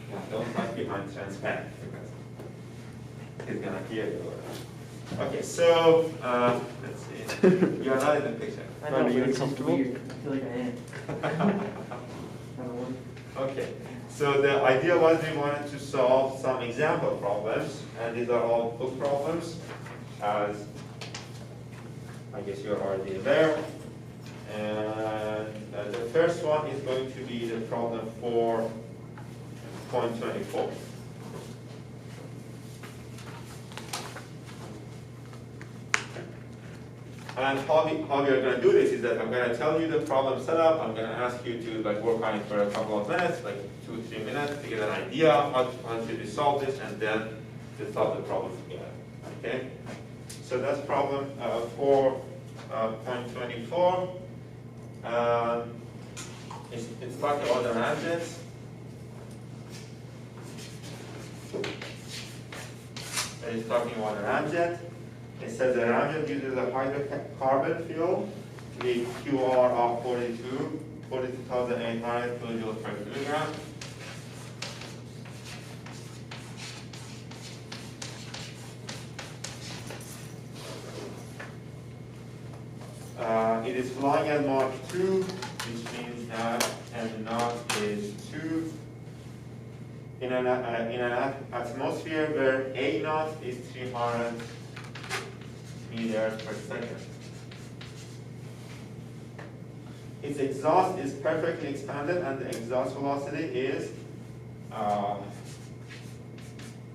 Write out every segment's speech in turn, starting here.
Yeah, don't hide behind transparent because he's gonna hear you. Okay, so let's see. You are not in the picture. I know, but it's just weird. I feel like I am. Okay, so the idea was we wanted to solve some example problems, and these are all book problems, as I guess you're already aware. And the first one is going to be the problem 4.24. And how we are going to do this is that I'm going to tell you the problem setup. I'm going to ask you to work on it for a couple of minutes, like 2-3 minutes, to get an idea how to solve this, and then to solve the problem together. Okay. So that's problem 4.24. It's talking about the ramjets. It's talking about the ramjet. It says the ramjet uses a hydrocarbon fuel with QR of 42,800 kilojoules per kilogram. It is flying at Mach 2, which means that M naught is 2. In an atmosphere where A naught is 300 meters per second. Its exhaust is perfectly expanded, and the exhaust velocity is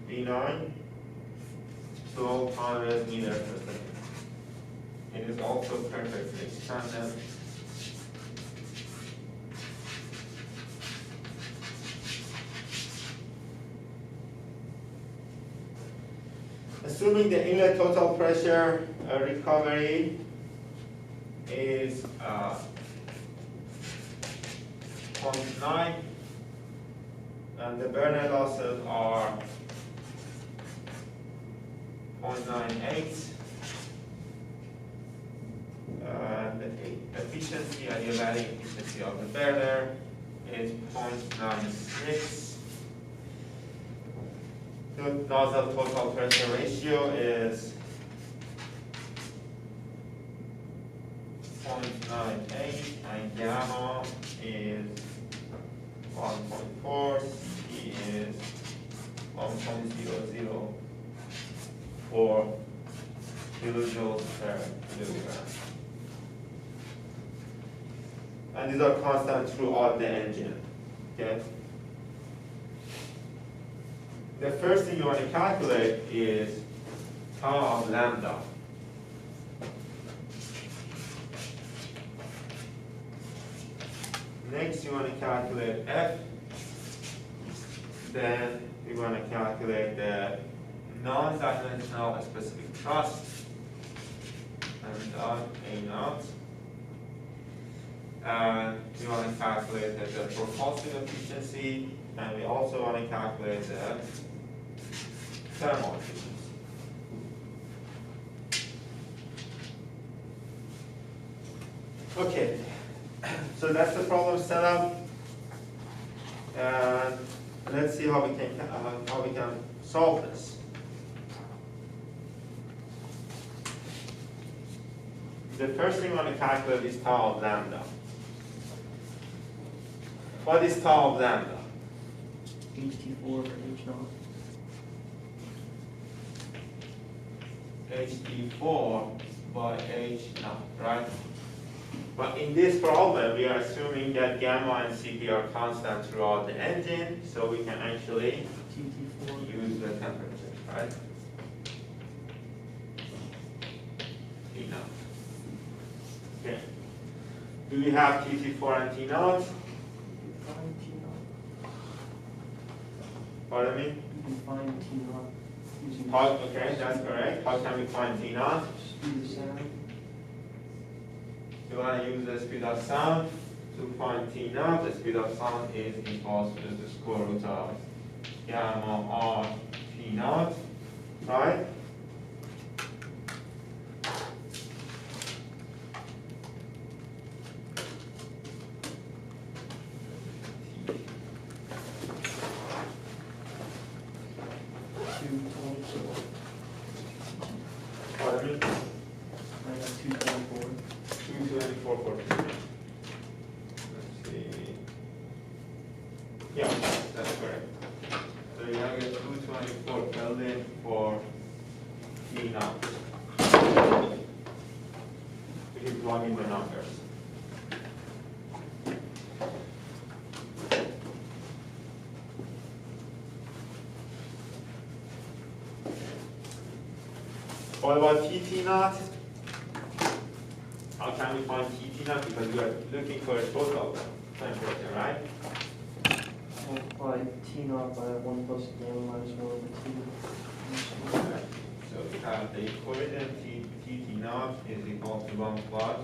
V9, 1200 meters per second. It is also perfectly expanded. Assuming the inlet total pressure recovery is 0.9 and the burner losses are 0.98. The efficiency, adiabatic efficiency of the burner is 0.96. The nozzle total pressure ratio is 0.98 and gamma is 1.4, C is 1.004 kilojoules per kilogram. And these are constant throughout the engine. Okay. The first thing you want to calculate is tau of lambda. Next, you want to calculate F. Then we want to calculate the non-dimensional specific thrust and A naught. And we want to calculate the propulsion efficiency, and we also want to calculate the thermal efficiency. Okay, so that's the problem setup, and let's see how we can solve this. The first thing we want to calculate is tau of lambda. What is tau of lambda? HT4 or H naught. HT4 by H naught, right? But in this problem, we are assuming that gamma and Cp are constant throughout the engine, so we can actually use the temperature, right? T naught. Okay. Do we have TT4 and T naught? Pardon me? You can find T naught using Okay, that's correct. How can we find T naught? speed of sound. You want to use the speed of sound to find T naught. The speed of sound is equals to the square root of gamma R T naught, right? Yeah, that's correct. So you're gonna get 224 Kelvin for T naught. We can plug in the numbers. What about TT naught? How can we find TT naught? Because we are looking for a total temperature, right? Multiply T naught by 1 plus gamma minus 1 over T. So we have the equation TT naught is equal to 1 plus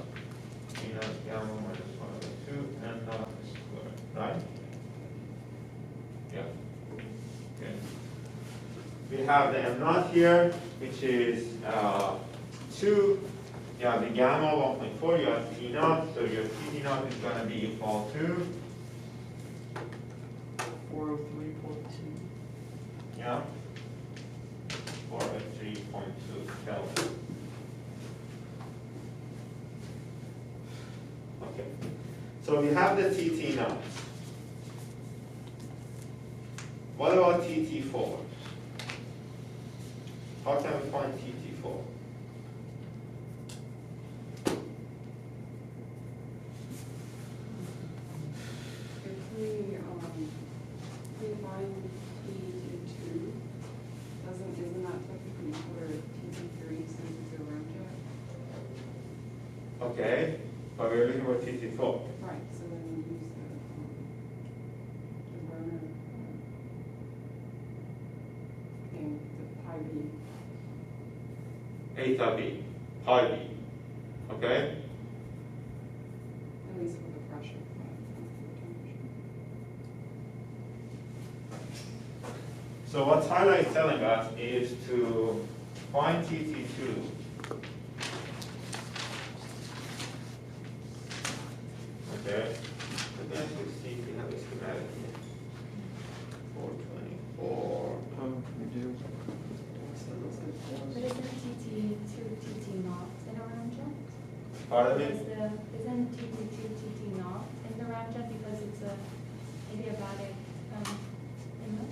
T naught gamma minus 1 over 2 and naught squared, right? Yeah. Okay. We have the M naught here, which is 2. You have the gamma 1.4, you have T naught, so your TT naught is going to be equal to 403.2. yeah, 403.2 Kelvin. Okay, so we have the TT naught. What about TT4? How can we find TT4? If we find T2, isn't that technically for TT3 since it's a ramjet? Okay, but we're looking for TT4. Right, so then we use the burner thing, the pi b. Eta B, pi B, okay? At least for the pressure. So what Tyler is telling us is to find TT2. Okay, but then we see if we have a schematic here. 424. We do. But isn't TT2 TT naught in a ramjet? Pardon me? Isn't TT2 TT naught in the ramjet because it's a adiabatic inlet?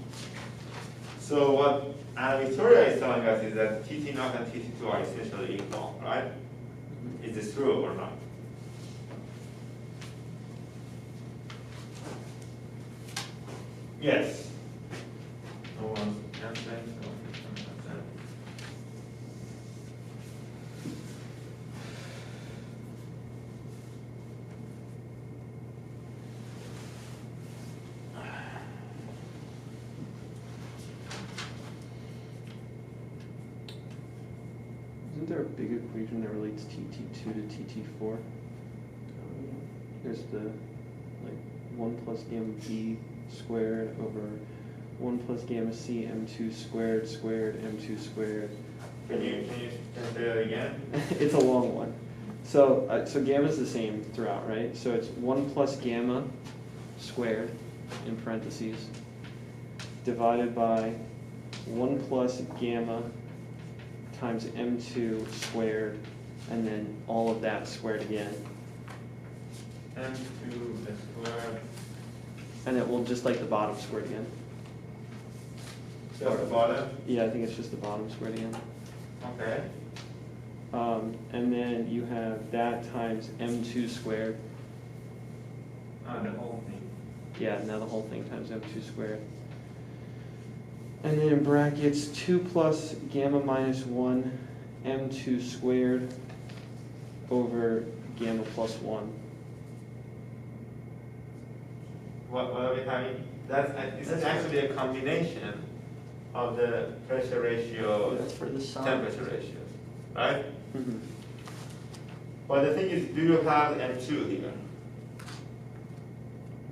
So what Anna Victoria is telling us is that TT naught and TT2 are essentially equal, right? Is this true or not? Yes. No one's answering, so I'm answering. Isn't there a big equation that relates TT2 to TT4? There's the like 1 plus gamma B squared over 1 plus gamma C M2 squared squared M2 squared. Can you say that again? It's a long one. So so gamma is the same throughout, right? So it's 1 plus gamma squared in parentheses divided by 1 plus gamma times M2 squared, and then all of that squared again. M2 the square. And it will just like the bottom squared again. So at the bottom? Yeah, I think it's just the bottom squared again. Okay. And then you have that times M2 squared. The whole thing. Yeah, now the whole thing times M2 squared. And then in brackets, 2 plus gamma minus 1 M2 squared over gamma plus 1. What are we having? This is actually a combination of the pressure ratio, That's for the side. temperature ratio, right? Mm-hmm. But the thing is, do you have M2 here?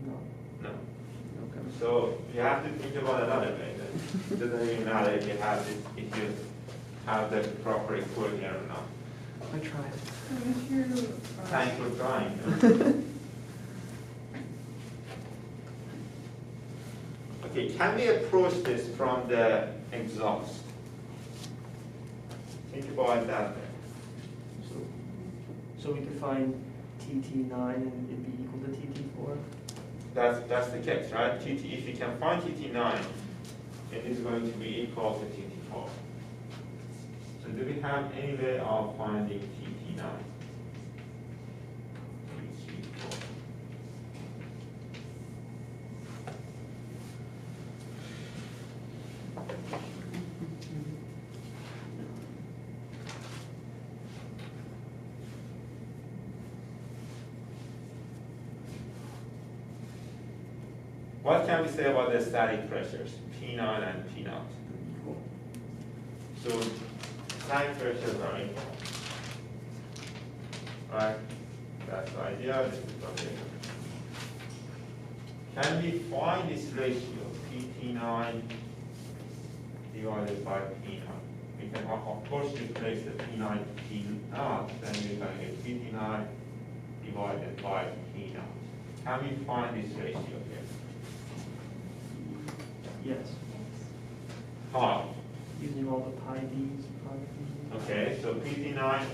No. No. Okay. So you have to think about another way then. It doesn't really matter if you have this, if you have the proper equation here or not. I tried. So if you, Thanks for trying. Okay, can we approach this from the exhaust? Think about that. So we could find TT9 and it'd be equal to TT4. that's the case, right? TT, if you can find TT9, it is going to be equal to TT4. So do we have any way of finding TT9? TT4. What can we say about the static pressures, P9 and P0? So static pressures are equal, right? That's the idea. This is what they Can we find this ratio, PT9 divided by P0? We can, of course, replace the P9 P0, then we can get PT9 divided by P0. Can we find this ratio here? Yes, How? using all the pi d's, pi d's. Okay, so PT9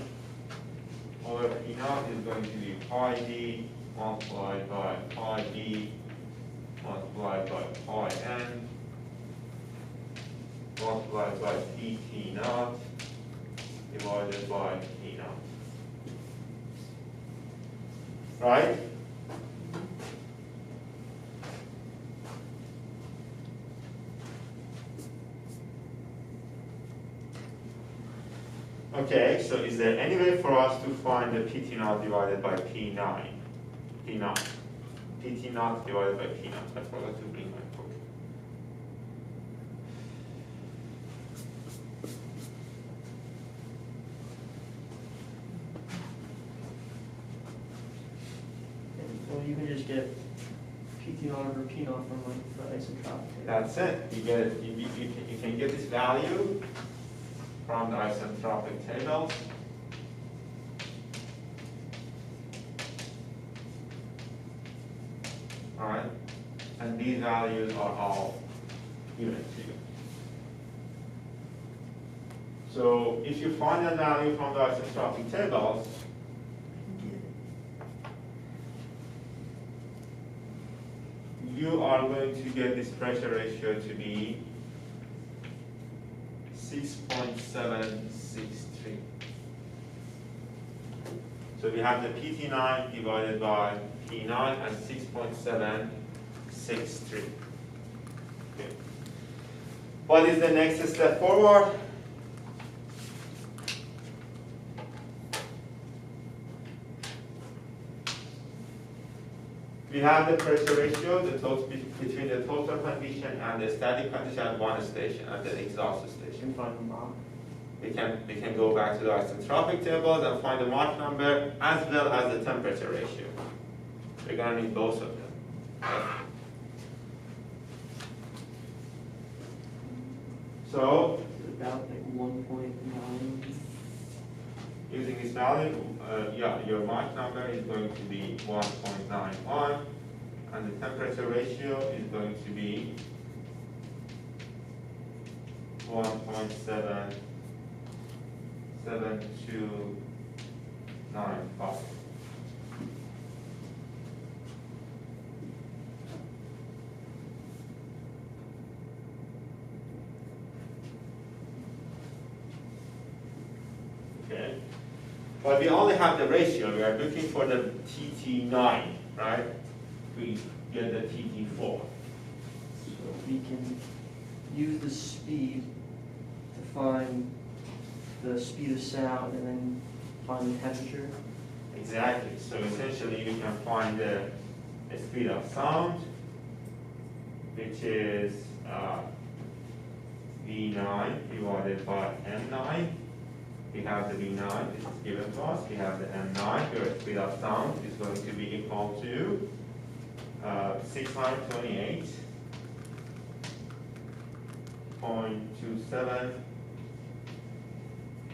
over P0 is going to be pi d multiplied by pi d multiplied by pi n multiplied by PT0 divided by P0. Right? Okay, so is there any way for us to find the PT0 divided by P9? P0. PT0 divided by P0. I forgot to bring my book. Well, you can just get PT0 over P0 from like the isotropic. That's it. You get you can get this value from the isentropic tables. All right, and these values are all given to you. So if you find a value from the isentropic tables, you are going to get this pressure ratio to be 6.763. So we have the PT9 divided by P9 as 6.763. Okay. What is the next step forward? We have the pressure ratio, the total between the total condition and the static condition at one station, at the exhaust You station. can find the Mach. We can go back to the isentropic tables and find the Mach number as well as the temperature ratio. We're going to need both of them. So, It's about like 1.9. using this value, yeah, your Mach number is going to be 1.91, and the temperature ratio is going to be 1.7295. Okay. But we only have the ratio. We are looking for the TT9, right? We get the TT4. So we can use the speed to find the speed of sound and then find the temperature. Exactly. So essentially, you can find the speed of sound, which is V9 divided by M9. We have the V9, this is given to us. We have the M9, your speed of sound is going to be equal to 628.27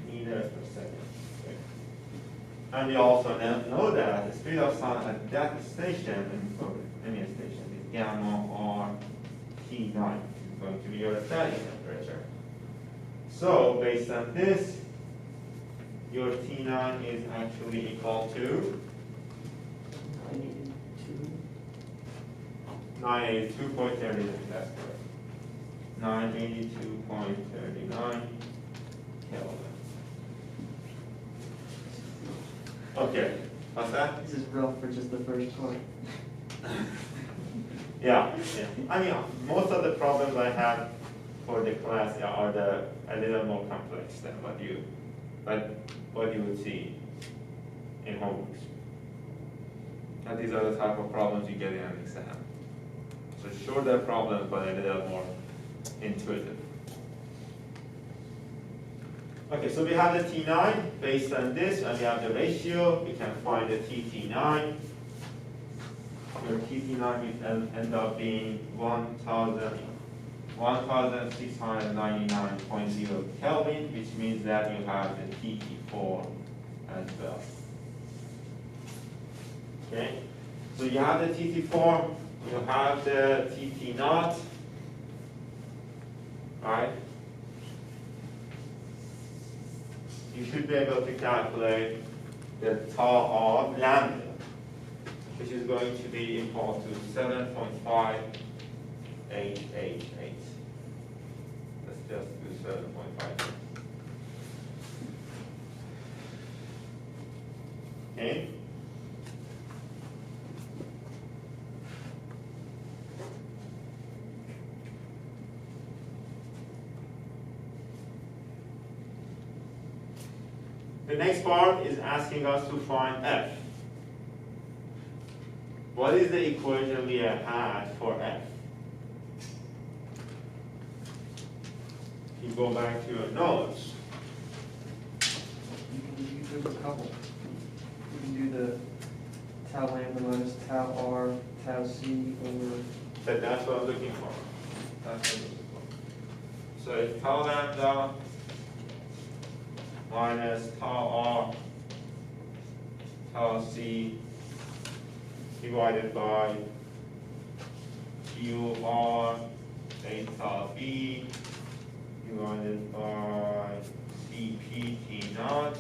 meters per second. Okay. And we also know that the speed of sound at that station, and for any station, is gamma R T9. It's going to be your static temperature. So based on this, your T9 is actually equal to 92. 982.39, that's correct. 982.39 Kelvin. Okay, what's that? This is rough for just the first part. Yeah. I mean, most of the problems I have for the class are a little more complex than what you would see in homeworks. And these are the type of problems you get in an exam. So shorter problems, but a little more intuitive. Okay, so we have the T9 based on this, and we have the ratio. We can find the TT9. Your TT9 will end up being 1699.0 Kelvin, which means that you have the TT4 as well. Okay, so you have the TT4, you have the TT0, right? You should be able to calculate the tau of lambda, which is going to be equal to 7.5888. Let's just do 7.5. Okay. The next part is asking us to find f. What is the equation we have had for f? If you go back to your notes, You can use a couple. You can do the tau lambda minus tau r, tau c over. that's what I'm looking for. That's what I'm looking for. So it's tau lambda minus tau r, tau c divided by QR theta b divided by CPT naught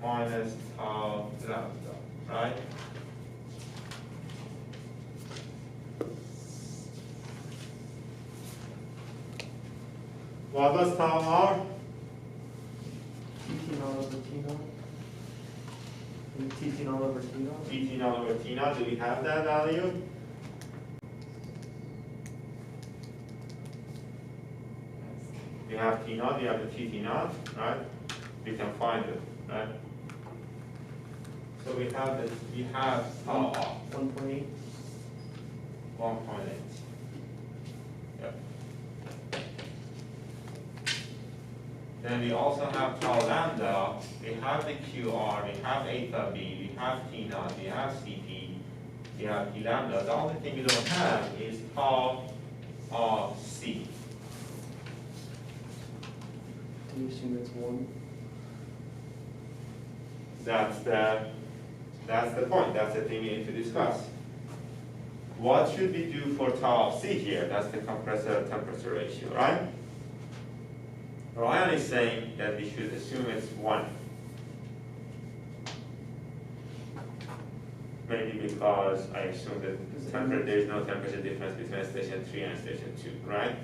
minus tau lambda, right? What was tau r? T naught over T naught. And T naught over T naught. PT naught over T naught, do we have that value? You have T naught, you have the TT naught, right? We can find it, right? So we have this, we have tau r, 1.8. 1.8. Yep. Then we also have tau lambda, we have the QR, we have eta b, we have T naught, we have CP, we have T lambda. The only thing we don't have is tau of C. Do you assume it's 1? That's the point, that's the thing we need to discuss. What should we do for tau of C here? That's the compressor temperature ratio, right? Ryan is saying that we should assume it's 1. Maybe because I assume that there is no temperature difference between station 3 and station 2, right?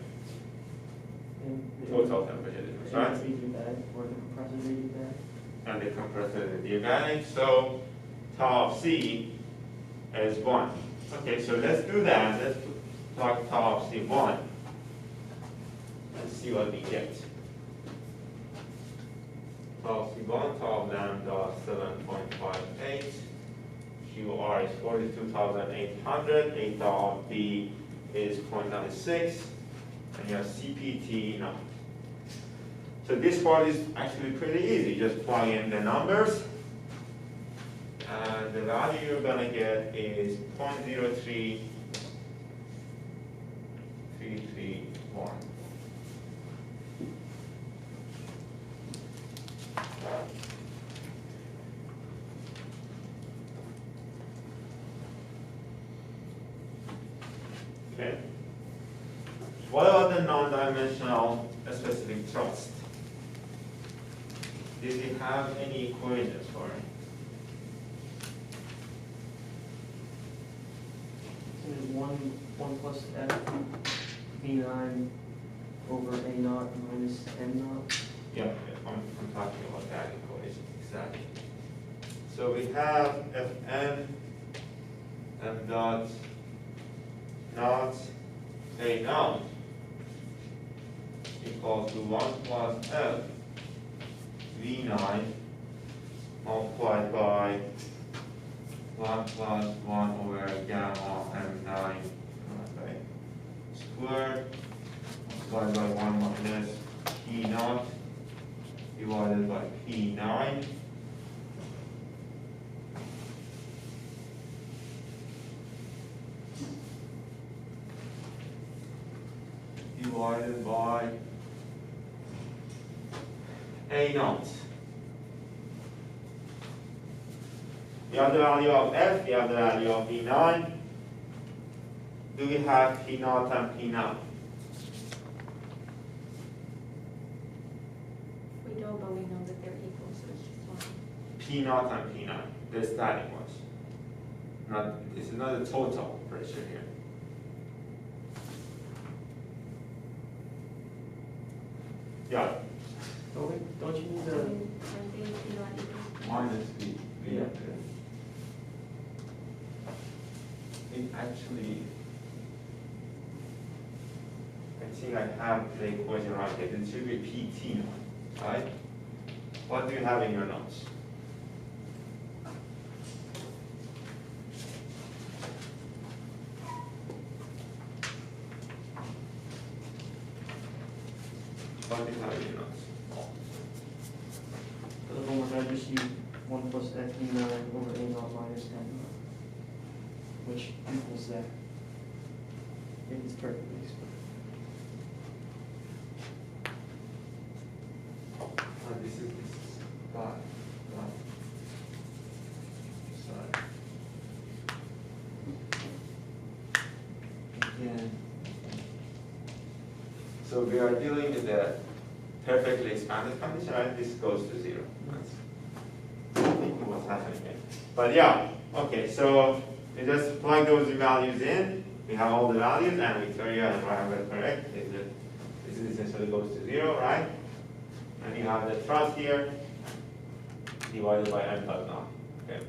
And Total temperature difference, right? The adiabatic or the compressor adiabatic. And the compressor is adiabatic, so tau of C is 1. Okay, so let's do that. Let's plug tau of C 1 and see what we get. Tau of C 1, tau of lambda 7.58, QR is 42,800, eta of B is 0.96, and you have CPT naught. So this part is actually pretty easy. Just plug in the numbers, and the value you're gonna get is 0.03331. Okay. What about the non-dimensional specific thrust? Did we have any equations for it? So there's one plus F V9 over A naught minus M naught. Yeah, I'm talking about that equation, exactly. So we have Fn m dot naught A naught equals to 1 plus F V9 multiplied by 1 plus 1 over gamma M9 okay, squared multiplied by 1 minus P naught divided by P9 divided by A naught. We have the value of F, we have the value of P9. Do we have P naught and P9? We don't, but we know that they're equal, so it's just one. P naught and P9, the static ones. Not, this is not the total pressure here. Yeah, Don't you need So the, aren't they not equal? minus V. Yeah. It actually, I think I have the equation right here. It should be PT now, right? What do you have in your notes? What do you have in your notes? for the homework, I just used 1 plus F V9 over A naught minus M naught, which equals that. It is perfectly split. This is five. Sorry. Again. So we are dealing with the perfectly expanded condition, right? This goes to 0. That's thinking what's happening here. But yeah, okay, so we just plug those values in. We have all the values, and Victoria and I have it correct. This is essentially goes to 0, right? And you have the thrust here divided by m dot naught. Okay.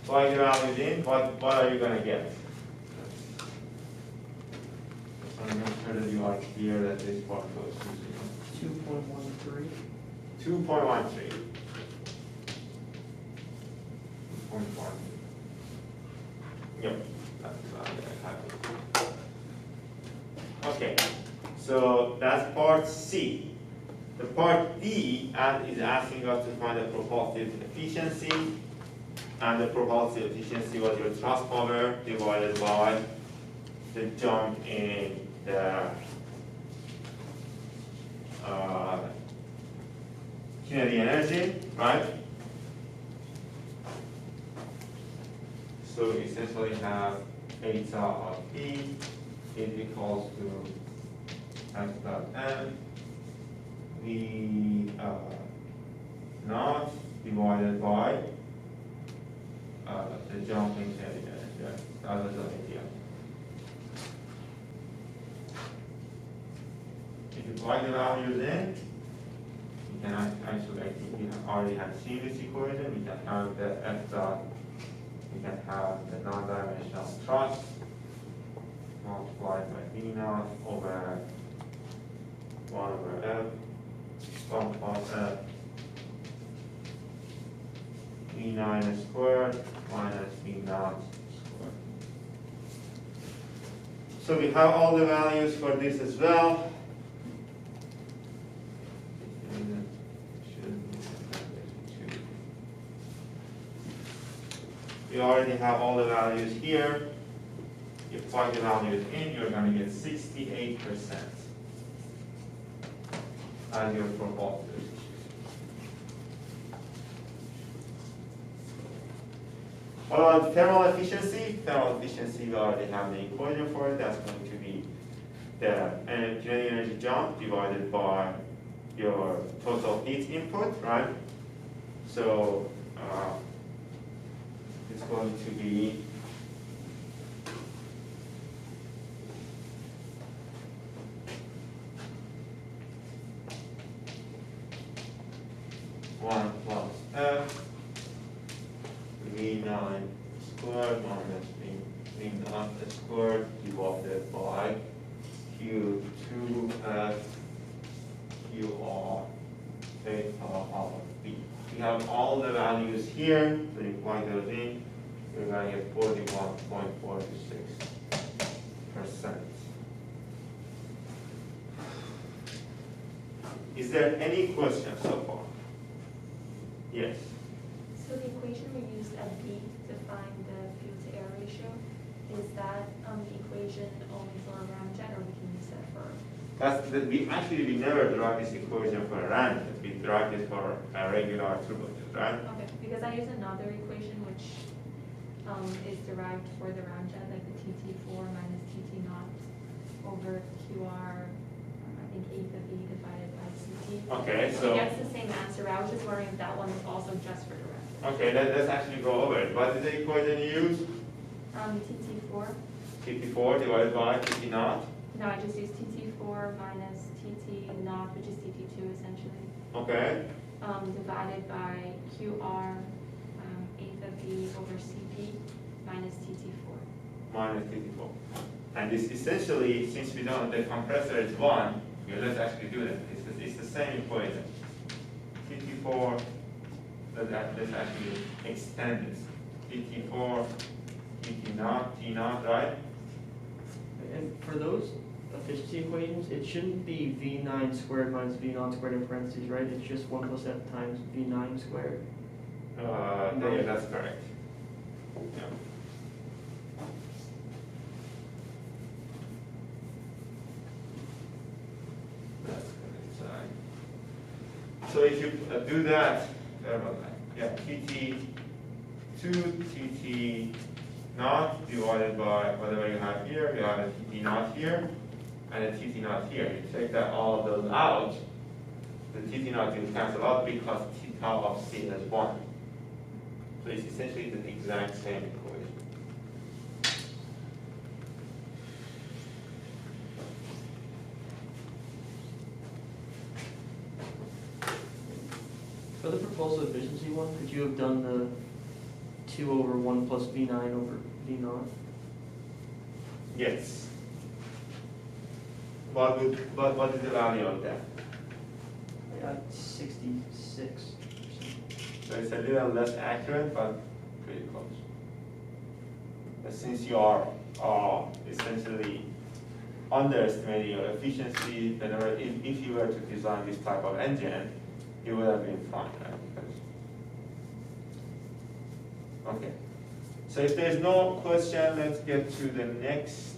Plug the values in. What are you going to get? Just want to make sure that you are clear that this part goes to 2.13. 0. 2.13. 2.1. Yep, that's the value I have. Okay, so that's part C. The part D is asking us to find the propulsive efficiency, and the propulsive efficiency was your thrust power divided by the jump in the kinetic energy, right? So we essentially have eta of P is equals to x dot m V naught divided by the jumping kinetic energy. That was the idea. If you plug the values in, you can actually, I think we have already have seen this equation. We can have the f dot, we can have the non-dimensional thrust multiplied by V naught over 1 over F 1 plus F V9 squared minus V naught squared. So we have all the values for this as well. We already have all the values here. You plug the values in, you're going to get 68% as your propulsive efficiency. What about thermal efficiency? Thermal efficiency, we already have the equation for it. That's going to be the kinetic energy jump divided by your total heat input, right? So it's going to be everything not squared divided by Q2F QR theta of B. We have all the values here, so you plug those in, you're going to get 41.46%. Is there any question so far? Yes. So the equation we used at B to find the fuel to air ratio, is that the equation only for a ramjet, or we can use that for? We never derived this equation for a ramjet. We derived it for a regular turbojet, right? Okay, because I use another equation which is derived for the ramjet, like the TT4 minus TT naught over QR, I think A to B divided by CT. Okay, It so, gets the same answer. I was just wondering if that one is also just for the ramjet. okay, let's actually go over it. What is the equation you use? TT4. TT4 divided by TT naught. No, I just use TT4 minus TT naught, which is TT2 essentially, Okay, divided by QR, A to B over CP minus TT4. minus TT4. And this essentially, since we know the compressor is 1, let's actually do that. It's the same equation. TT4, let's actually extend this. TT4, TT naught, T naught, right? And for those efficiency equations, it shouldn't be V9 squared minus V0 squared in parentheses, right? It's just 1 plus F times V9 squared. Yeah, that's correct. Yeah. That's correct. So if you do that, yeah, TT2, TT naught divided by whatever you have here, you have a TT naught here, and a TT naught here. You take that all of those out, the TT naught will cancel out because theta of C is 1. So it's essentially the exact same equation. For the propulsive efficiency one, could you have done the 2 over 1 plus V9 over V0? Yes. What is the value of that? I got 66. So it's a little less accurate, but pretty close. But since you are essentially underestimating your efficiency, whenever if you were to design this type of engine, you would have been fine, right? Because, okay. So if there's no question, let's get to the next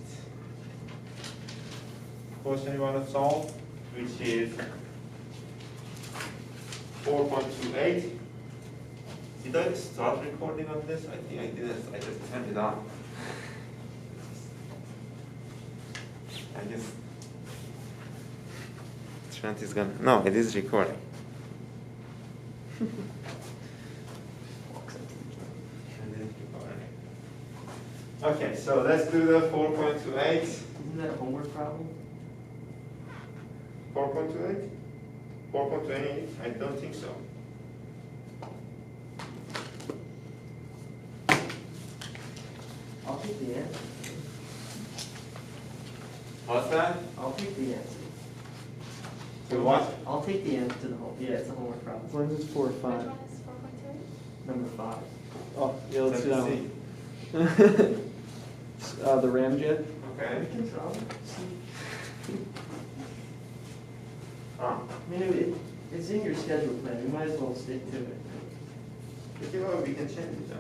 question you want to solve, which is 4.28. Did I start recording on this? I think I didn't. I just turned it on. I guess Trent is gonna. No, it is recording. Okay, so let's do the 4.28. Isn't that a homework problem? 4.28? 4.28? I don't think so. I'll take the answer. What's that? I'll take the answer. To what? I'll take the answer to the home. Yeah, it's a homework problem. Mine's is 4 or Which 5. one is 4.2? Number 5. Oh, yeah, let's do that Let me one. The ramjet. Okay. We can solve it. Ah, I mean, it's in your schedule plan. You might as well stick to it. if you want, we can change it.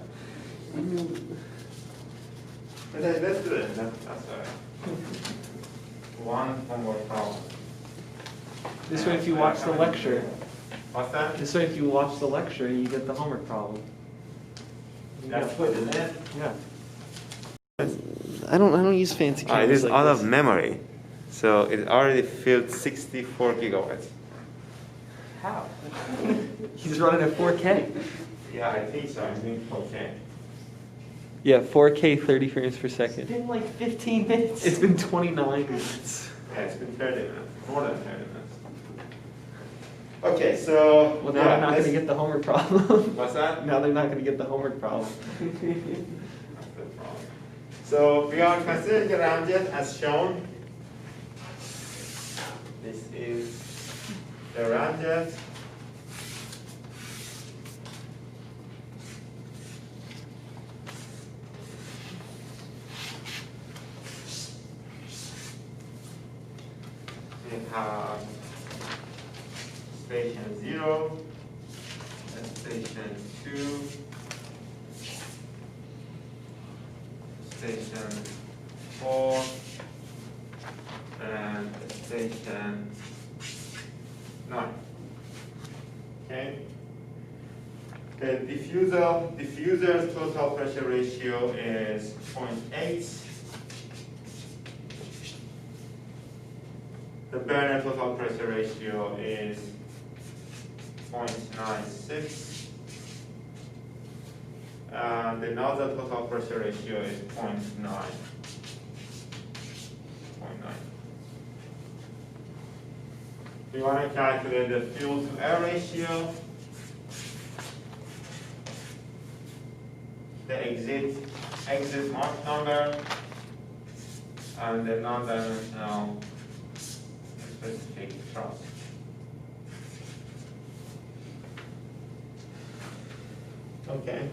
But let's do it. That's all right. One homework problem. This way, if you watch the lecture, What's that? this way, if you watch the lecture, you get the homework problem. That's good, isn't it? Yeah. I don't use fancy It cameras is like out this. of memory, so it already filled 64 gigabytes. How? He's running at 4K. Yeah, I think so. I think okay. Yeah, 4K, 30 frames per It's second. been like 15 minutes. It's been 29 minutes. Yeah, it's been 30 minutes, more than 30 minutes. Okay, so Well, now yeah, they're not going let's- to get the homework problem. What's that? Now they're not going to get the homework problem. That's the problem. So we are considering the ramjet as shown. This is the ramjet. We have station 0, and station 2, station 4, and station 9. Okay. The diffuser's total pressure ratio is 0.8. The burner total pressure ratio is 0.96. And the nozzle total pressure ratio is 0.9. We want to calculate the fuel to air ratio, the exit Mach number, and the non-dimensional specific thrust. Okay.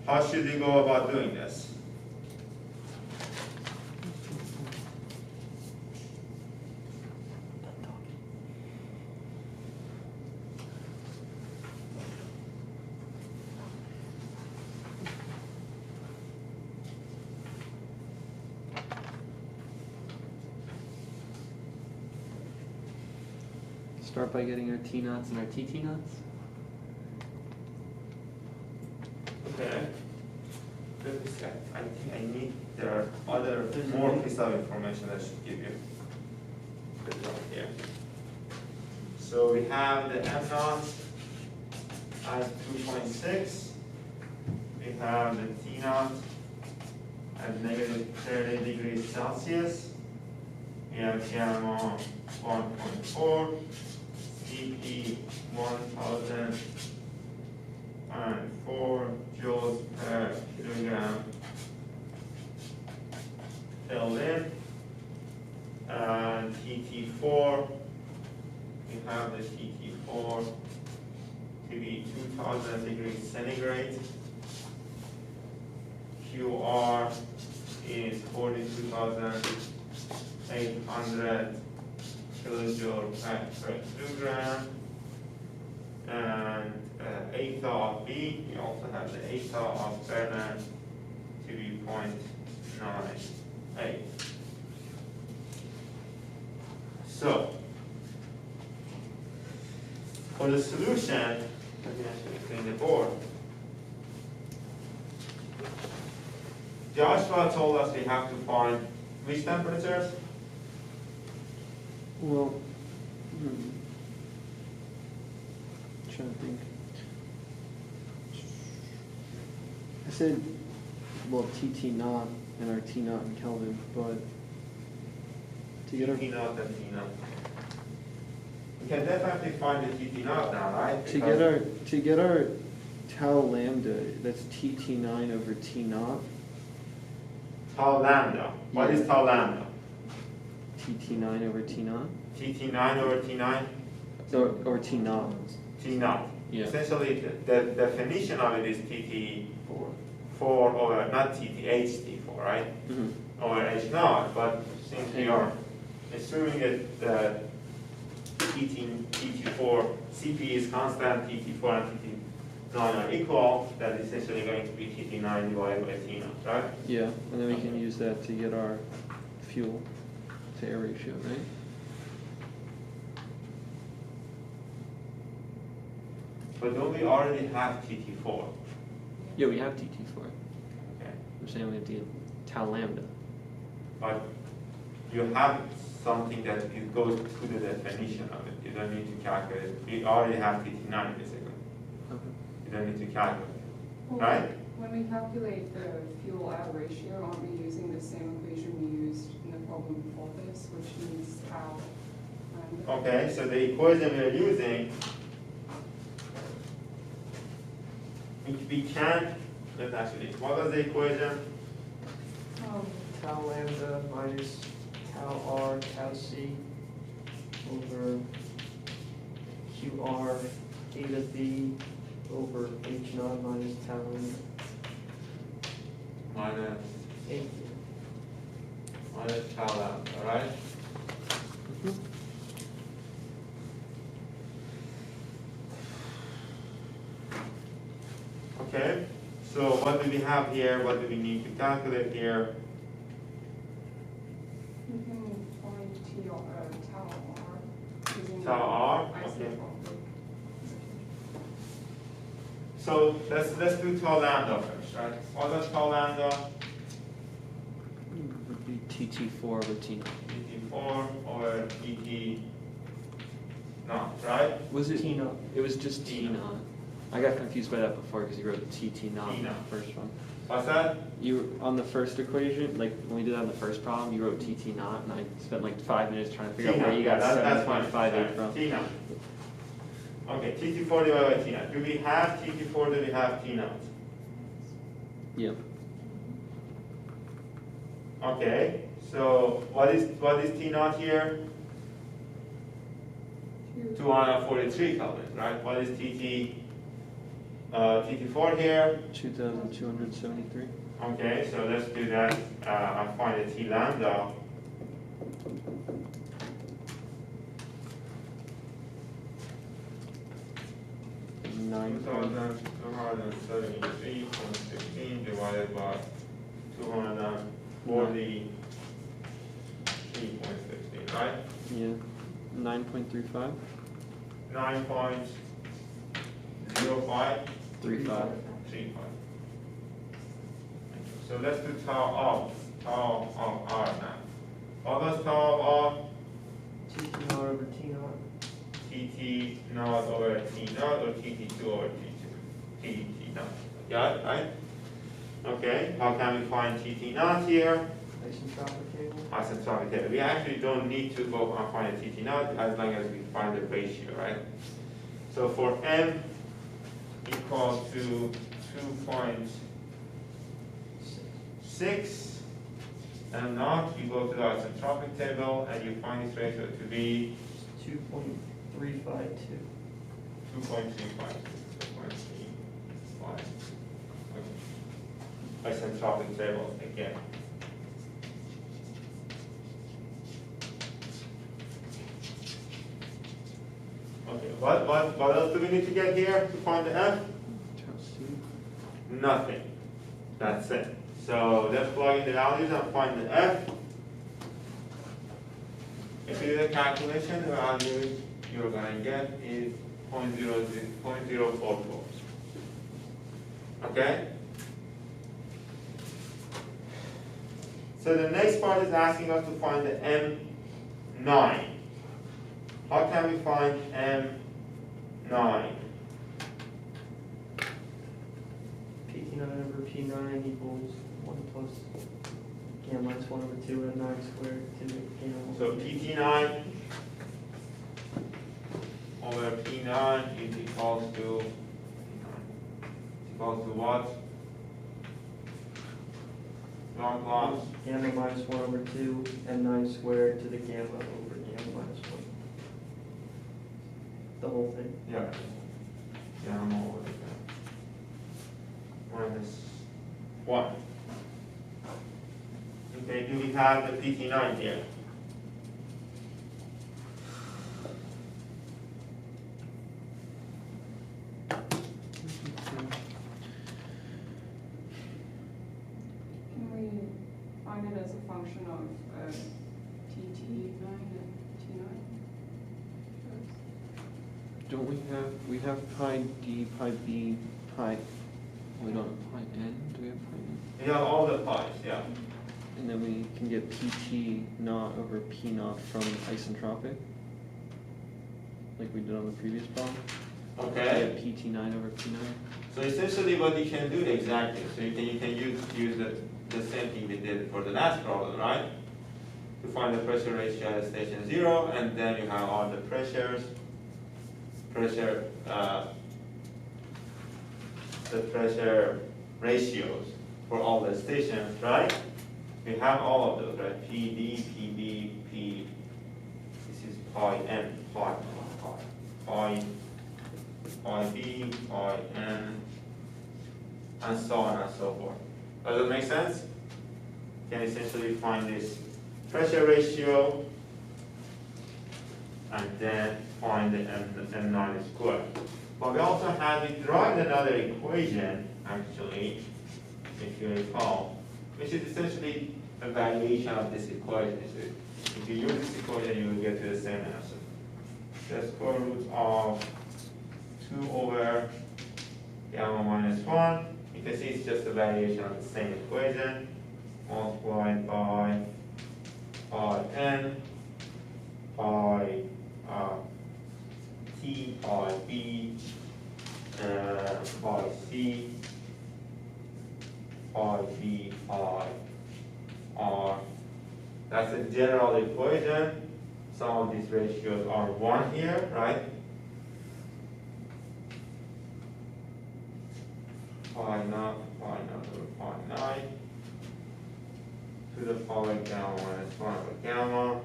How should we go about doing this? Start by getting our T knots and our TT knots. Okay. Let me see. I think I need, there are other, more piece of information I should give you. Put it right here. So we have the M naught at 2.6. We have the T naught at negative 30 degrees Celsius. We have gamma 1.4, CP 1004 joules per kilogram filled in. And TT4, we have the TT4 to be 2000 degrees centigrade. QR is 42,800 kilojoule per kilogram. And eta of B, we also have the eta of burner to be 0.98. So, for the solution, let me actually clean the board. Joshua told us we have to find which temperatures? Well, trying to think. I said, well, TT naught and our T naught in Kelvin, but to get our T naught and T naught. We can definitely find the TT naught now, right? to get our tau lambda, that's TT9 over T naught. Tau lambda. What is tau lambda? TT9 over T naught? TT9 over T9? Or T naught. T naught. Yeah. Essentially, the definition of it is TT4 over, not HT4, right? Mm-hmm. Over H naught, but since we are assuming that the TT4, CP is constant, TT4 and TT9 are equal, that is essentially going to be TT9 divided by T naught, right? Yeah, and then we can use that to get our fuel to air ratio, right? But don't we already have TT4? Yeah, we have TT4. Okay. We're saying we have to get tau lambda. But you have something that it goes to the definition of it. You don't need to calculate. We already have TT9 basically. Okay. You don't need to calculate, Well, right? When we calculate the fuel-air ratio, aren't we using the same equation we used in the problem before this, which means tau lambda? Okay, so the equation we're using we can, let's actually, what was the equation? Tau lambda minus tau r, tau c over QR eta b over h naught minus tau lambda. Minus Eight. tau lambda, right? Okay, so what do we have here? What do we need to calculate here? You can find tau r using Tau r, the okay. isotropic. So let's do tau lambda first, right? What is tau lambda? Would be TT4 over T. TT4 over TT naught, right? Was it? T naught. It was just T T naught. naught. I got confused by that before because you wrote TT naught T in the naught. first one. What's that? You, on the first equation, like when we did that on the first problem, you wrote TT naught, and I spent like 5 minutes trying to figure out where you got That's fine. 7.58 from. T naught. Okay, TT4 divided by T naught. Do we have TT4? Do we have T naught? Yeah. Okay, so what is T naught here? 243 Kelvin, right? What is TT4 here? 2,273. Okay, so let's do that. I'll find the T lambda. Nine. 2,273.15 divided by 243.15, right? Yeah. 9.35. 9.05. 35. 35. So let's do tau of r now. What was tau of TT naught over T naught. TT naught over T naught or TT2 over TT naught? Got it, right? Okay, how can we find TT naught here? Isentropic table. Isentropic table. We actually don't need to go and find a TT naught as long as we find the ratio, right? So for m equals to 2.6 m naught, you go to the isentropic table and you find this ratio to be 2.352. 2.35. Okay. Isentropic table again. Okay, what else do we need to get here to find the f? Nothing. That's it. So let's plug in the values and find the f. If you do the calculation, the value you're going to get is 0.044. Okay? So the next part is asking us to find the M9. How can we find M9? PT9 over P9 equals 1 plus gamma minus 1 over 2 and 9 squared to the gamma. So PT9 over P9 is equals to what? 1 plus Gamma minus 1 over 2 and 9 squared to the gamma over gamma minus 1. The whole thing. yeah. Yeah, I'm over there. Minus 1. Okay, do we have the PT9 here? Can we find it as a function of TT9 and T9? Don't we have pi d, pi b, pi, we don't have pi n, do we have pi n? Yeah, all the pies, yeah. And then we can get pt naught over p naught from isentropic, like we did on the previous problem. Okay. We get pt9 over p9. So essentially what you can do exactly, so you can use the same thing we did for the last problem, right? To find the pressure ratio at station 0, and then you have all the pressure the pressure ratios for all the stations, right? We have all of those, right? PD, PD, P. This is pi n, pi, B, pi n, and so on and so forth. Does it make sense? You can essentially find this pressure ratio and then find the n9 squared. But we also we derived another equation, actually, if you recall, which is essentially a variation of this equation. If you use this equation, you will get to the same answer. The square root of 2 over gamma minus 1. You can see it's just a variation of the same equation, multiplied by pi n, pi t, pi b, pi c, pi b, pi r. That's a general equation. Some of these ratios are 1 here, right? Pi naught over pi 9 to the power gamma minus 1 over gamma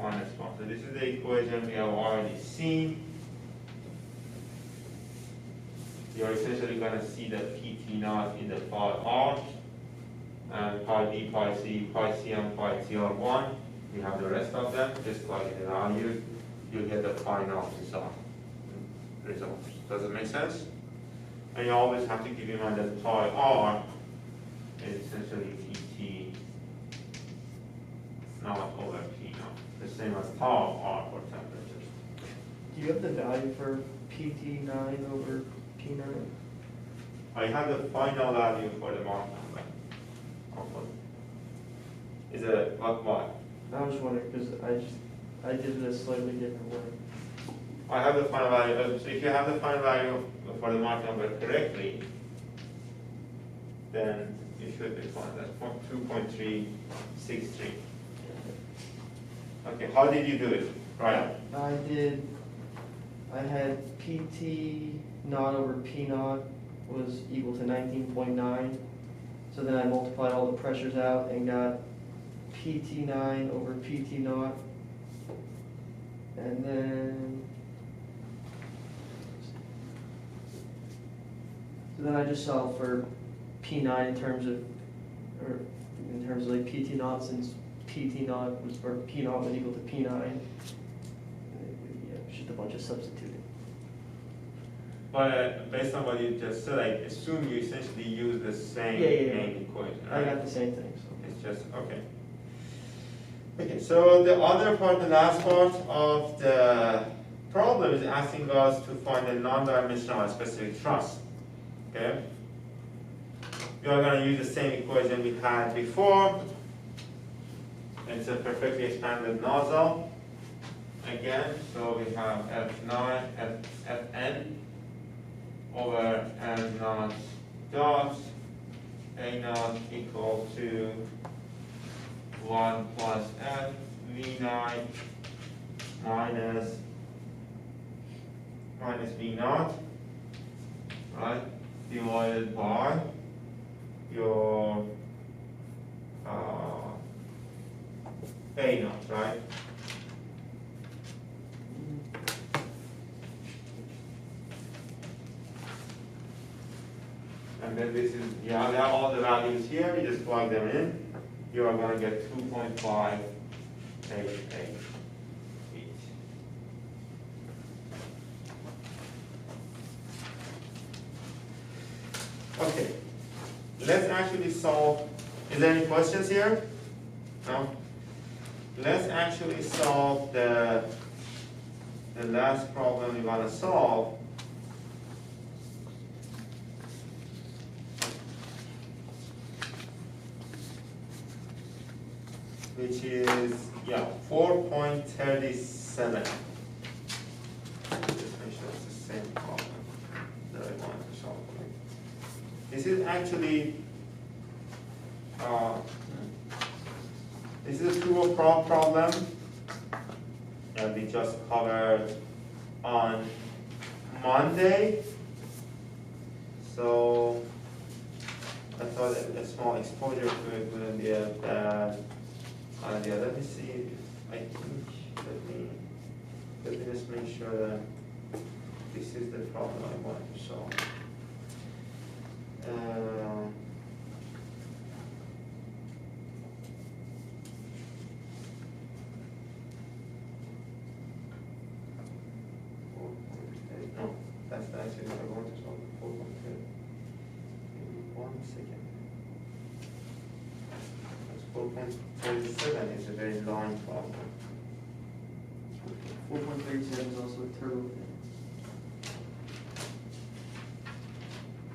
minus 1. So this is the equation we have already seen. You're essentially going to see the PT naught in the pi r, and pi b, pi c, and pi t are 1. You have the rest of them, just plug in the values, you'll get the pi naught result. Does it make sense? And you always have to keep in mind that pi r is essentially PT naught over P naught, the same as tau r for temperature. Do you have the value for PT9 over P9? I have the final value for the Mach number. Is it what? I was wondering, because I did it a slightly different way. I have the final value. So if you have the final value for the Mach number correctly, then you should be fine. That's 2.363. Okay, how did you do it? Right. I had PT naught over P naught was equal to 19.9. So then I multiplied all the pressures out and got PT9 over PT naught. And then, so then I just solved for P9 in terms of like PT naught, since PT naught was, or P naught was equal to P9. And just a bunch of substituting. But based on what you just said, I assume you essentially use the same main equation, I right? got the same thing, so. It's just, okay. Okay, so the other part, the last part of the problem is asking us to find a non-dimensional specific thrust, okay? We are going to use the same equation we had before. It's a perfectly expanded nozzle. Again, so we have Fn over m naught dot a naught equal to 1 plus f v9 minus v naught, right, divided by your a naught, right? And then this is, you have all the values here, you just plug them in. You are going to get 2.588 each. Okay, let's actually solve. Is there any questions here? No? Let's actually solve the last problem we want to solve. Which is, 4.37. Just make sure it's the same problem that I wanted to solve. This is actually, this is a true or false problem that we just covered on Monday. So I thought a small exposure to it wouldn't be a bad idea. Let me see if I think, let me just make sure that this is the problem I want to solve. No, that's actually what I want to solve. 4.3. Give me 1 second. 4.37 is a very long problem. 4.37 is also a turbo thing.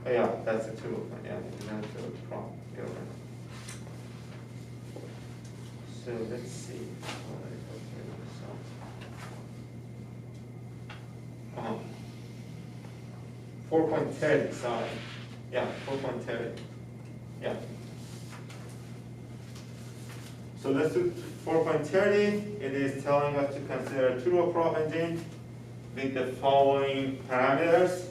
Oh yeah, that's a turbo fan, yeah, it's not a turbo prop, you're right. So let's see. Oh, 4.30, sorry. Yeah, 4.30. Yeah. So let's do 4.30. It is telling us to consider a turboprop engine with the following parameters.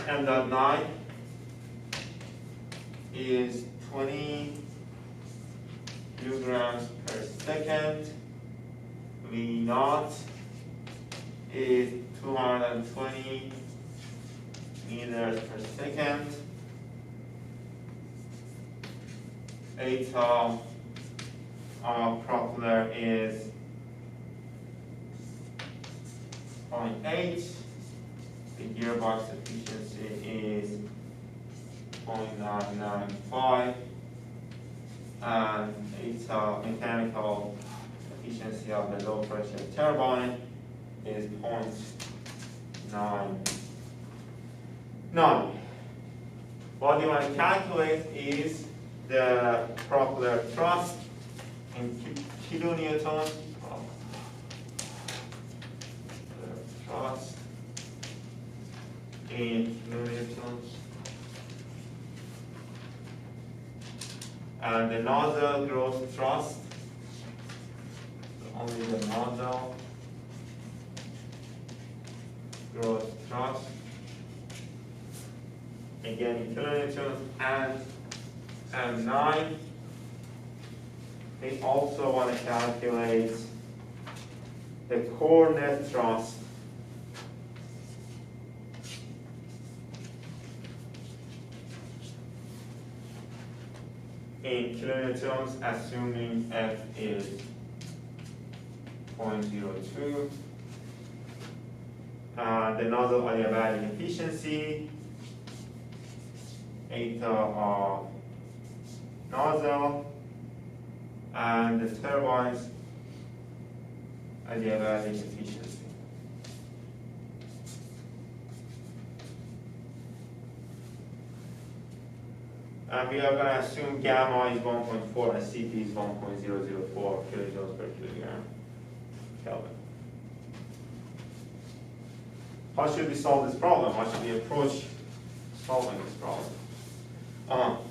M.9 is 20 kilograms per second. V0 is 220 meters per second. Eta propeller is 0.8. The gearbox efficiency is 0.995, and its mechanical efficiency of the low pressure turbine is 0.99. What you want to calculate is the propeller thrust in kilonewtons. Thrust in kilonewtons, and the nozzle gross thrust, so only the nozzle gross thrust, again in kilonewtons, and M9. We also want to calculate the core net thrust in kilonewtons, assuming F is 0.02. The nozzle adiabatic efficiency, eta of nozzle, and the turbine's adiabatic efficiency. And we are going to assume gamma is 1.4 and Cp is 1.004 kilojoules per kilogram Kelvin. How should we solve this problem? How should we approach solving this problem?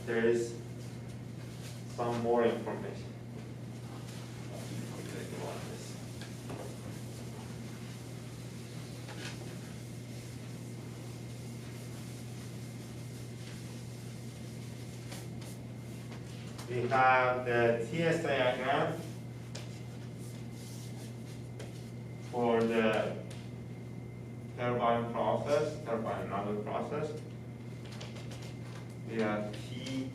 There is some more information. We have the TS diagram for the turbine process, turbine nozzle process. We have T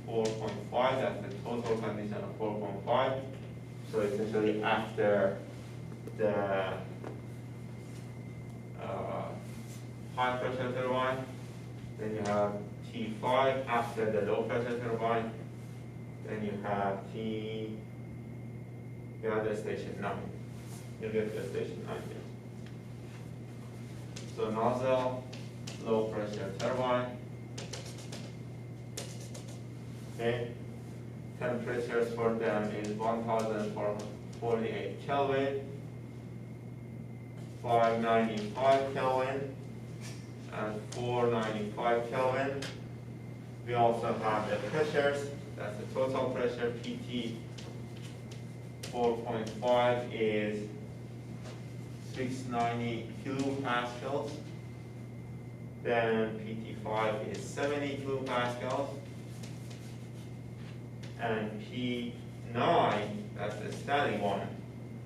4.5, that's the total condition of 4.5. So essentially after the high pressure turbine, then you have T5 after the low pressure turbine. Then you have the station 9. You'll get to station 9 here. So nozzle, low pressure turbine. Okay. Temperatures for them is 1,400 48 Kelvin, 595 Kelvin, and 495 Kelvin. We also have the pressures, that's the total pressure. PT 4.5 is 690 kilopascals. Then PT5 is 70 kilopascals. And P9, that's the static one,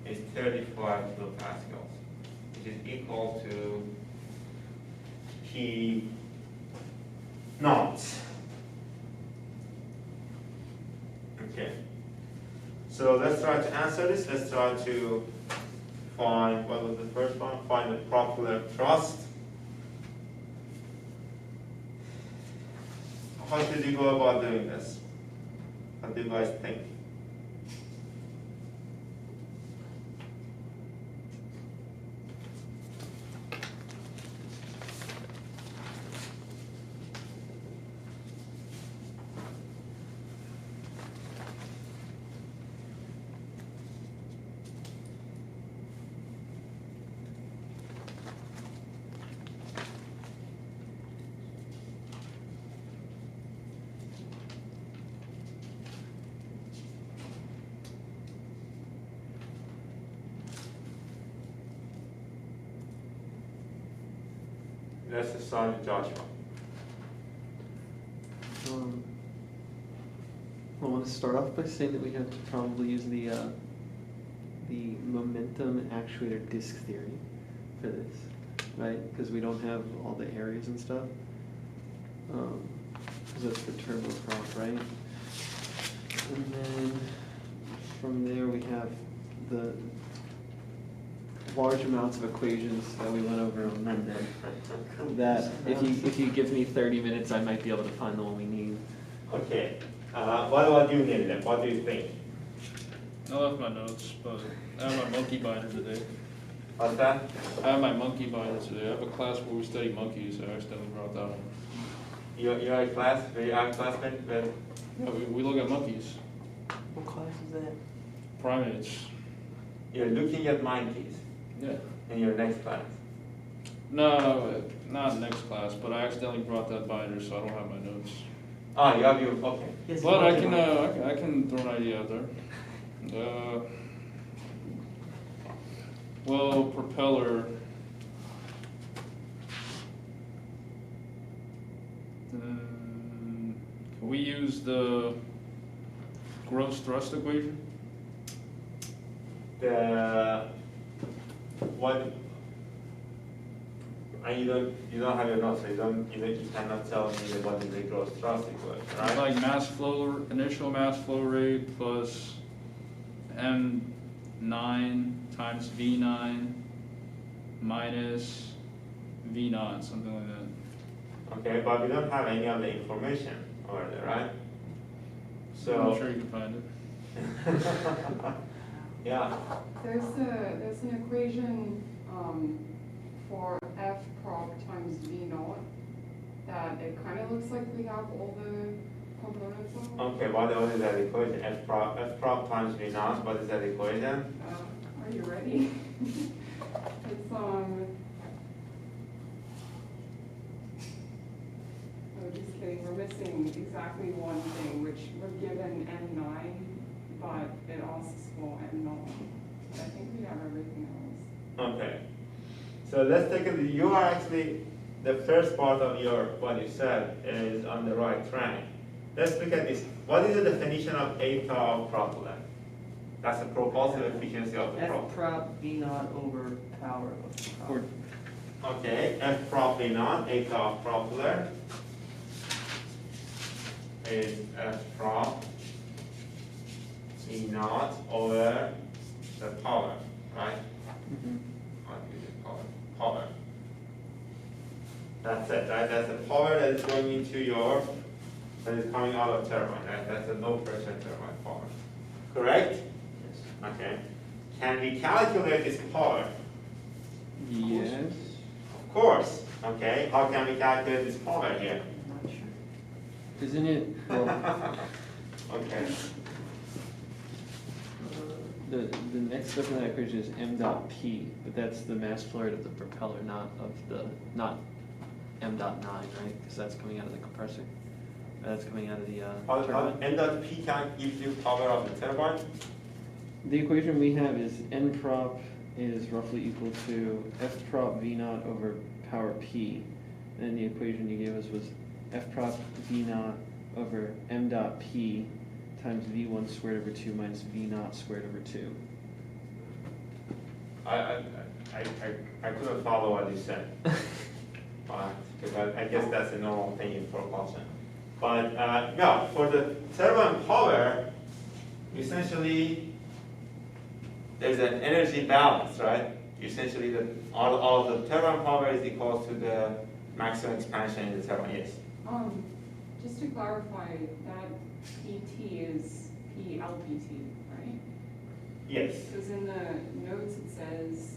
is 35 kilopascals, which is equal to P naught. Okay. So let's try to answer this. Let's try to find, what was the first one? Find the propeller thrust. How should you go about doing this? What do you guys think? Let's start with Joshua. I want to start off by saying that we have to probably use the momentum actuator disk theory for this, right? Because we don't have all the areas and stuff. Because that's the turboprop, right? And then from there we have the large amounts of equations that we went over on Monday. That if you give me 30 minutes, I might be able to find the one we need. Okay. What about you, Nilan? What do you think? I left my notes, but I have my monkey binder today. What's that? I have my monkey binder today. I have a class where we study monkeys, so I accidentally brought that one. You're in class? Were you out classmate? Yeah, we look at monkeys, What class is that? primates. You're looking at monkeys Yeah. in your next class. No, not next class, but I accidentally brought that binder, so I don't have my notes. Oh, you have your, okay. Yes, But you I can throw an idea out there. Well, propeller. Can we use the gross thrust equation? The, what, and you don't have your notes, so you cannot tell me what is the gross thrust equation, right? Like mass flow, initial mass flow rate plus M9 times V9 minus V0, something like that. Okay, but we don't have any other information over there, right? So. I'm sure you can find it. Yeah. There's an equation, for F prop times V naught, that it kind of looks like we have all the components of. Okay, what is that equation? F prop times V naught, what is that equation? Are you ready? It's, oh, just kidding, we're missing exactly one thing, which we're given M9, but it asks for M0. But I think we have everything else. Okay. So let's take a, you are actually, the first part of what you said is on the right track. Let's look at this. What is the definition of eta of propeller? That's the propulsive efficiency of the F propeller. prop V naught over power of the prop. Okay, F prop V naught, eta of propeller is F prop V naught over the power, right? What is it called? Power. That's it, right? That's the power that is going into your, that is coming out of turbine, right? That's the low pressure turbine power. Correct? Yes. Okay. Can we calculate this power? Yes. Of course. Okay. How can we calculate this power here? I'm not sure. Isn't it, well, Okay. the next step in that equation is m dot p, but that's the mass flow rate of the propeller, not m dot 9, right? Because that's coming out of the compressor. That's coming out of the turbine. M dot P can give you power of the turbine. The equation we have is n prop is roughly equal to f prop v naught over power p. And the equation you gave us was f prop v naught over m dot p times v1 squared over 2 minus v naught squared over 2. I couldn't follow what you said. Because I guess that's a normal thing in propulsion. But no, for the turbine power, essentially there's an energy balance, right? Essentially, all of the turbine power is equal to the maximum expansion in the turbine. Yes. Just to clarify, that PT is PLPT, right? Yes. Because in the notes it says,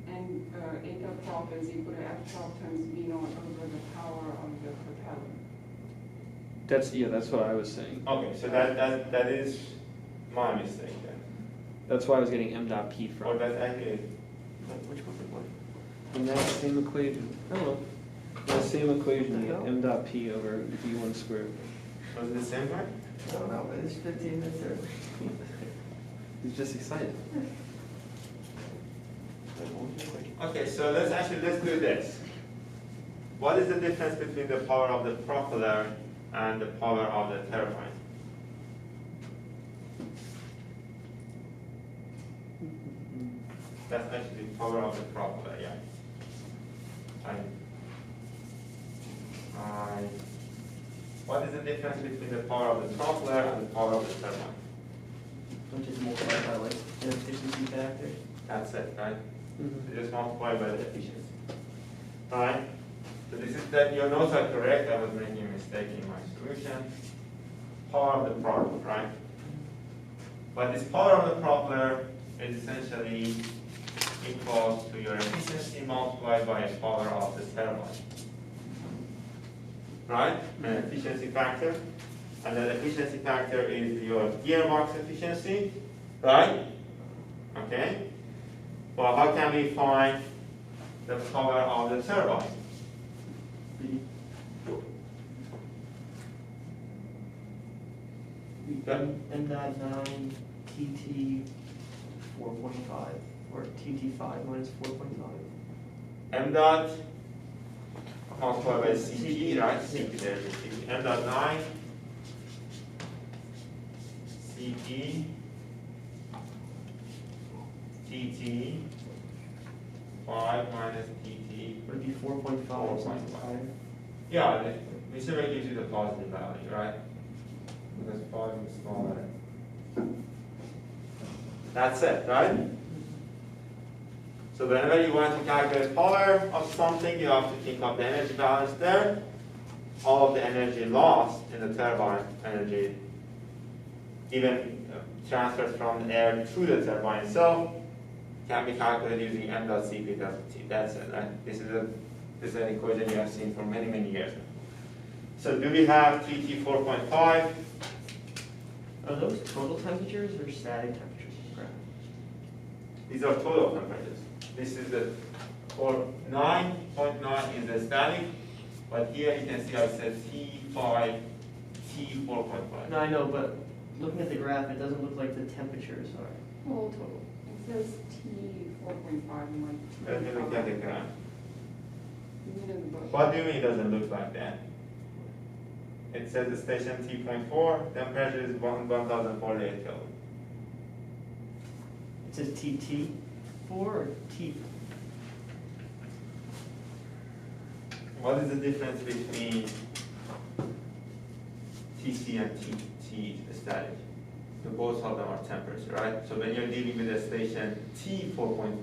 and eta prop is equal to F prop times V naught over the power of the propeller. That's what I was saying. Okay, so that is my mistake then. That's why I was getting m dot p Or from. that's actually, Which one? And that same equation. Oh, that same equation, you get m dot p over v1 squared. was it the same one? I don't know, but it's 15 minutes early. He's just excited. Okay, so let's do this. What is the difference between the power of the propeller and the power of the turbine? That's actually the power of the propeller, yeah. What is the difference between the power of the propeller and the power of the turbine? Which is multiplied by like an efficiency factor. That's it, right? Mhm. You just multiply by the efficiency. Alright? So this is that your notes are correct. I was making a mistake in my solution. Power of the propeller, right? But this power of the propeller is essentially equal to your efficiency multiplied by a power of the turbine. Right? An efficiency factor. And that efficiency factor is your gearbox efficiency. Right? Okay? Well, how can we find the power of the turbine? M dot 9 TT 4.5 or TT 5 minus 4.5. M dot multiplied by CP, right? CP there is CP. M dot 9 CP TT 5 minus TT. Would it be 4.5 or something 4.5. higher? Yeah, this already gives you the positive value, right? Because 5 is smaller. That's it, right? So whenever you want to calculate power of something, you have to think of the energy balance there. All of the energy lost in the turbine energy, even transferred from the air to the turbine itself, can be calculated using m dot Cp delta T. That's it, right? This is an equation you have seen for many, many years now. So do we have TT 4.5? Are those total temperatures or static temperatures? These are total temperatures. This is the, for 9.9 is the static, but here you can see I said T5, T4.5. No, I know, but looking at the graph, it doesn't look like the temperatures are Well, total. it says T 4.5 and like. Let me look at the graph. You mean in the book? What do you mean it doesn't look like that? It says the station T.4, temperature is 1048 Kelvin. It says TT 4 or T? What is the difference between TC and TT static? Both of them are temperature, right? So when you're dealing with a station T 4.5,